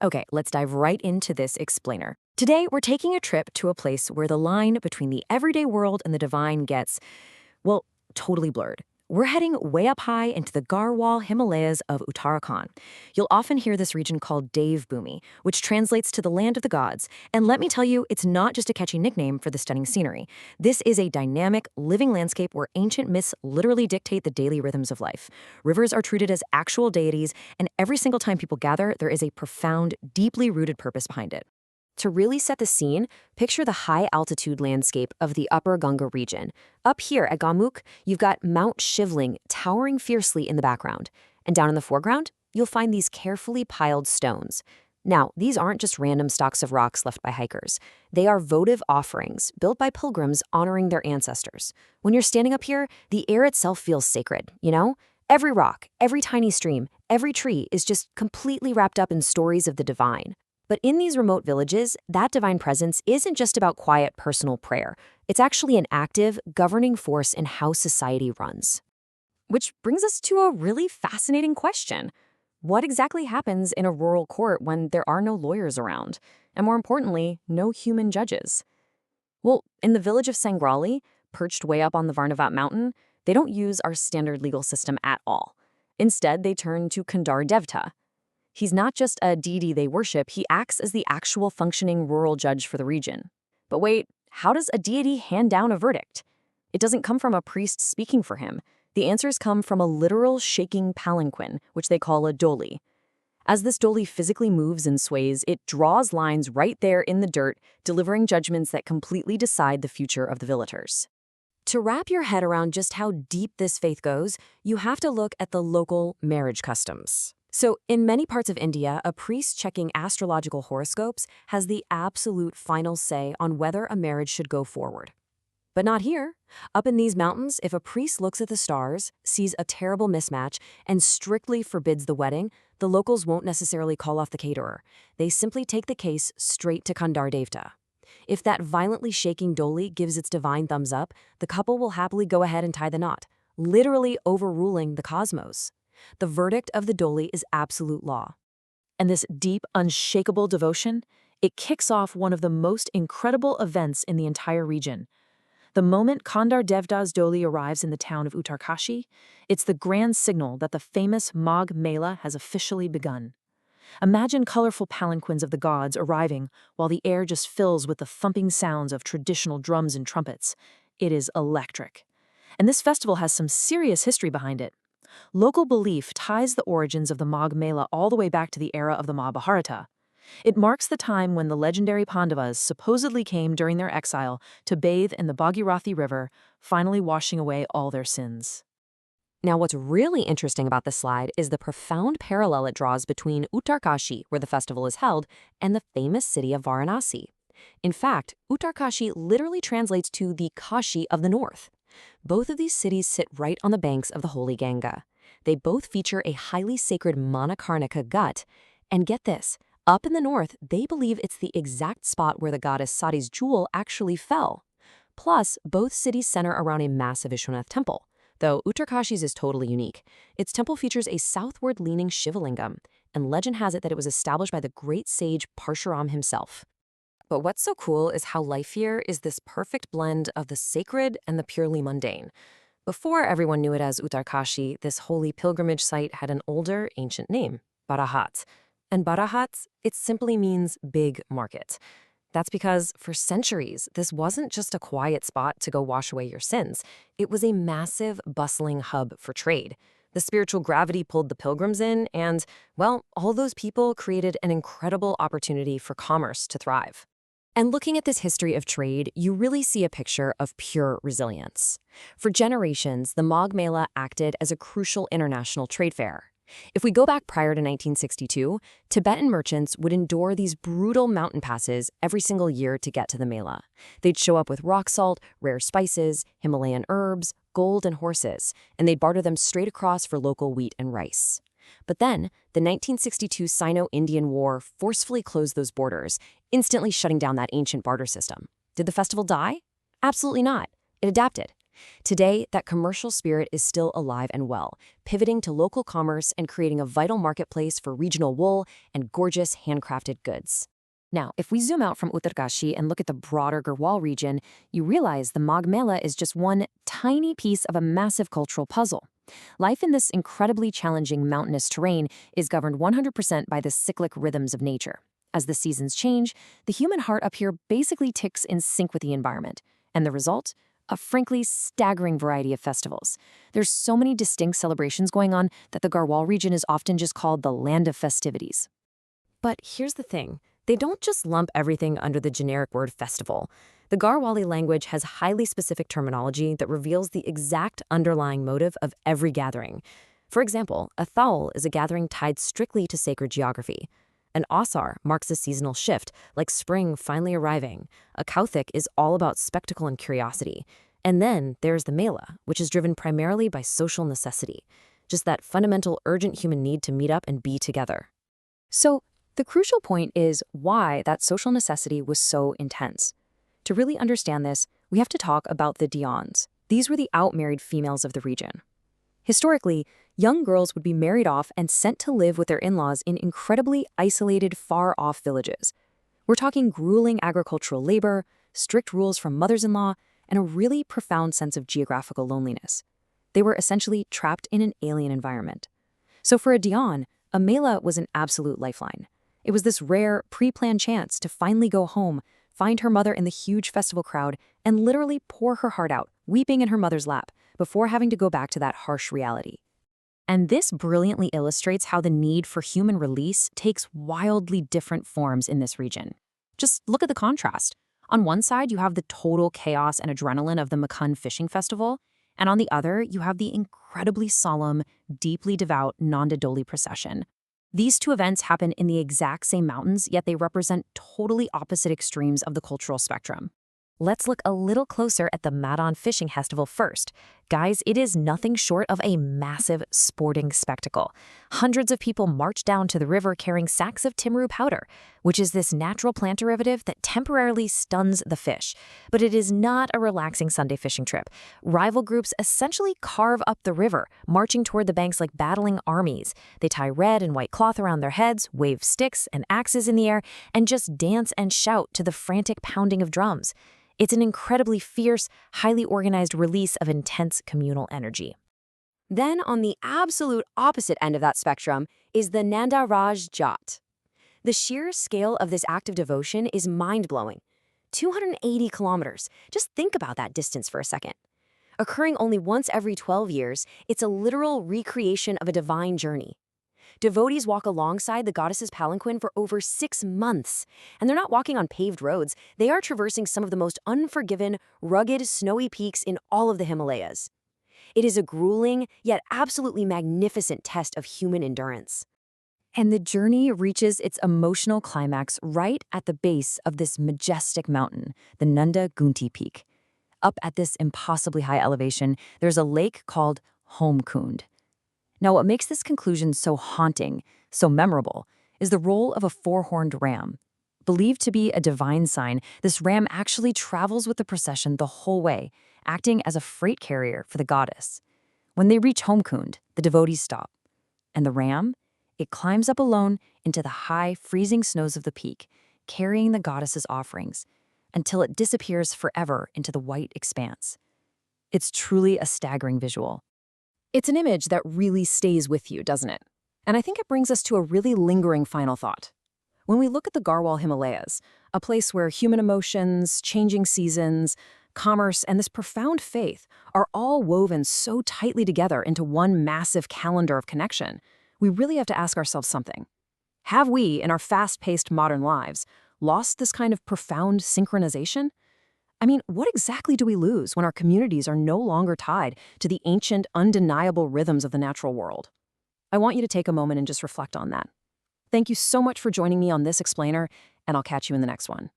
Okay, let's dive right into this explainer. Today, we're taking a trip to a place where the line between the everyday world and the divine gets, well, totally blurred. We're heading way up high into the Garhwal Himalayas of Uttarakhand. You'll often hear this region called Dev Bhumi, which translates to the land of the gods. And let me tell you, it's not just a catchy nickname for the stunning scenery. This is a dynamic, living landscape where ancient myths literally dictate the daily rhythms of life. Rivers are treated as actual deities, and every single time people gather, there is a profound, deeply rooted purpose behind it. To really set the scene, picture the high-altitude landscape of the upper Ganga region. Up here at Gamuk, you've got Mount Shivling towering fiercely in the background. And down in the foreground, you'll find these carefully piled stones. Now, these aren't just random stocks of rocks left by hikers. They are votive offerings built by pilgrims honoring their ancestors. When you're standing up here, the air itself feels sacred, you know? Every rock, every tiny stream, every tree is just completely wrapped up in stories of the divine. But in these remote villages, that divine presence isn't just about quiet personal prayer. It's actually an active, governing force in how society runs. Which brings us to a really fascinating question. What exactly happens in a rural court when there are no lawyers around? And more importantly, no human judges? Well, in the village of Sangrali, perched way up on the Varnavat mountain, they don't use our standard legal system at all. Instead, they turn to Kandar Devta. He's not just a deity they worship, he acts as the actual functioning rural judge for the region. But wait, how does a deity hand down a verdict? It doesn't come from a priest speaking for him. The answers come from a literal shaking palanquin, which they call a doli. As this doli physically moves and sways, it draws lines right there in the dirt, delivering judgments that completely decide the future of the villagers. To wrap your head around just how deep this faith goes, you have to look at the local marriage customs. So, in many parts of India, a priest checking astrological horoscopes has the absolute final say on whether a marriage should go forward. But not here. Up in these mountains, if a priest looks at the stars, sees a terrible mismatch, and strictly forbids the wedding, the locals won't necessarily call off the caterer. They simply take the case straight to Kandar Devta. If that violently shaking doli gives its divine thumbs up, the couple will happily go ahead and tie the knot, literally overruling the cosmos. The verdict of the doli is absolute law. And this deep, unshakable devotion, it kicks off one of the most incredible events in the entire region. The moment Kandar Devta's doli arrives in the town of Uttarkashi, it's the grand signal that the famous Magh Mela has officially begun. Imagine colorful palanquins of the gods arriving while the air just fills with the thumping sounds of traditional drums and trumpets. It is electric. And this festival has some serious history behind it. Local belief ties the origins of the Magh Mela all the way back to the era of the Mahabharata. It marks the time when the legendary Pandavas supposedly came during their exile to bathe in the Bhagirathi River, finally washing away all their sins. Now, what's really interesting about this slide is the profound parallel it draws between Uttarkashi, where the festival is held, and the famous city of Varanasi. In fact, Uttarkashi literally translates to the Kashi of the north. Both of these cities sit right on the banks of the holy Ganga. They both feature a highly sacred Manikarnika gut. And get this, up in the north, they believe it's the exact spot where the goddess Sati's jewel actually fell. Plus, both cities center around a massive Vishwanath temple. Though Uttarkashi's is totally unique. Its temple features a southward-leaning Shivalingam, and legend has it that it was established by the great sage Parshuram himself. But what's so cool is how life here is this perfect blend of the sacred and the purely mundane. Before everyone knew it as Uttarkashi, this holy pilgrimage site had an older, ancient name, Barahat. And Barahat, it simply means big market. That's because, for centuries, this wasn't just a quiet spot to go wash away your sins. It was a massive, bustling hub for trade. The spiritual gravity pulled the pilgrims in, and, well, all those people created an incredible opportunity for commerce to thrive. And looking at this history of trade, you really see a picture of pure resilience. For generations, the Magh Mela acted as a crucial international trade fair. If we go back prior to 1962, Tibetan merchants would endure these brutal mountain passes every single year to get to the Mela. They'd show up with rock salt, rare spices, Himalayan herbs, gold, and horses, and they'd barter them straight across for local wheat and rice. But then, the 1962 Sino-Indian War forcefully closed those borders, instantly shutting down that ancient barter system. Did the festival die? Absolutely not. It adapted. Today, that commercial spirit is still alive and well, pivoting to local commerce and creating a vital marketplace for regional wool and gorgeous handcrafted goods. Now, if we zoom out from Uttarkashi and look at the broader Garhwal region, you realize the Magh Mela is just one tiny piece of a massive cultural puzzle. Life in this incredibly challenging mountainous terrain is governed 100% by the cyclic rhythms of nature. As the seasons change, the human heart up here basically ticks in sync with the environment. And the result? A frankly staggering variety of festivals. There's so many distinct celebrations going on that the Garhwal region is often just called the land of festivities. But here's the thing. They don't just lump everything under the generic word festival. The Garhwali language has highly specific terminology that reveals the exact underlying motive of every gathering. For example, a Thaul is a gathering tied strictly to sacred geography. An Asar marks a seasonal shift, like spring finally arriving. A Kauthik is all about spectacle and curiosity. And then there's the Mela, which is driven primarily by social necessity. Just that fundamental urgent human need to meet up and be together. So, the crucial point is why that social necessity was so intense. To really understand this, we have to talk about the Dians. These were the out-married females of the region. Historically, young girls would be married off and sent to live with their in-laws in incredibly isolated, far-off villages. We're talking grueling agricultural labor, strict rules from mothers-in-law, and a really profound sense of geographical loneliness. They were essentially trapped in an alien environment. So for a Dian, a Mela was an absolute lifeline. It was this rare, pre-planned chance to finally go home, find her mother in the huge festival crowd, and literally pour her heart out, weeping in her mother's lap, before having to go back to that harsh reality. And this brilliantly illustrates how the need for human release takes wildly different forms in this region. Just look at the contrast. On one side, you have the total chaos and adrenaline of the Makhan fishing festival, and on the other, you have the incredibly solemn, deeply devout Nanda Doli procession. These two events happen in the exact same mountains, yet they represent totally opposite extremes of the cultural spectrum. Let's look a little closer at the Madon Fishing Festival first. Guys, it is nothing short of a massive sporting spectacle. Hundreds of people march down to the river carrying sacks of Timaru powder, which is this natural plant derivative that temporarily stuns the fish. But it is not a relaxing Sunday fishing trip. Rival groups essentially carve up the river, marching toward the banks like battling armies. They tie red and white cloth around their heads, wave sticks and axes in the air, and just dance and shout to the frantic pounding of drums. It's an incredibly fierce, highly organized release of intense communal energy. Then, on the absolute opposite end of that spectrum, is the Nanda Raj Jat. The sheer scale of this act of devotion is mind-blowing. 280 kilometers. Just think about that distance for a second. Occurring only once every 12 years, it's a literal recreation of a divine journey. Devotees walk alongside the goddess's palanquin for over 6 months. And they're not walking on paved roads. They are traversing some of the most unforgiven, rugged, snowy peaks in all of the Himalayas. It is a grueling, yet absolutely magnificent test of human endurance. And the journey reaches its emotional climax right at the base of this majestic mountain, the Nanda Gunti Peak. Up at this impossibly high elevation, there's a lake called Homkund. Now, what makes this conclusion so haunting, so memorable, is the role of a four-horned ram. Believed to be a divine sign, this ram actually travels with the procession the whole way, acting as a freight carrier for the goddess. When they reach Homkund, the devotees stop. And the ram? It climbs up alone into the high, freezing snows of the peak, carrying the goddess's offerings, until it disappears forever into the white expanse. It's truly a staggering visual. It's an image that really stays with you, doesn't it? And I think it brings us to a really lingering final thought. When we look at the Garhwal Himalayas, a place where human emotions, changing seasons, commerce, and this profound faith are all woven so tightly together into one massive calendar of connection, we really have to ask ourselves something. Have we, in our fast-paced modern lives, lost this kind of profound synchronization? I mean, what exactly do we lose when our communities are no longer tied to the ancient, undeniable rhythms of the natural world? I want you to take a moment and just reflect on that. Thank you so much for joining me on this explainer, and I'll catch you in the next one.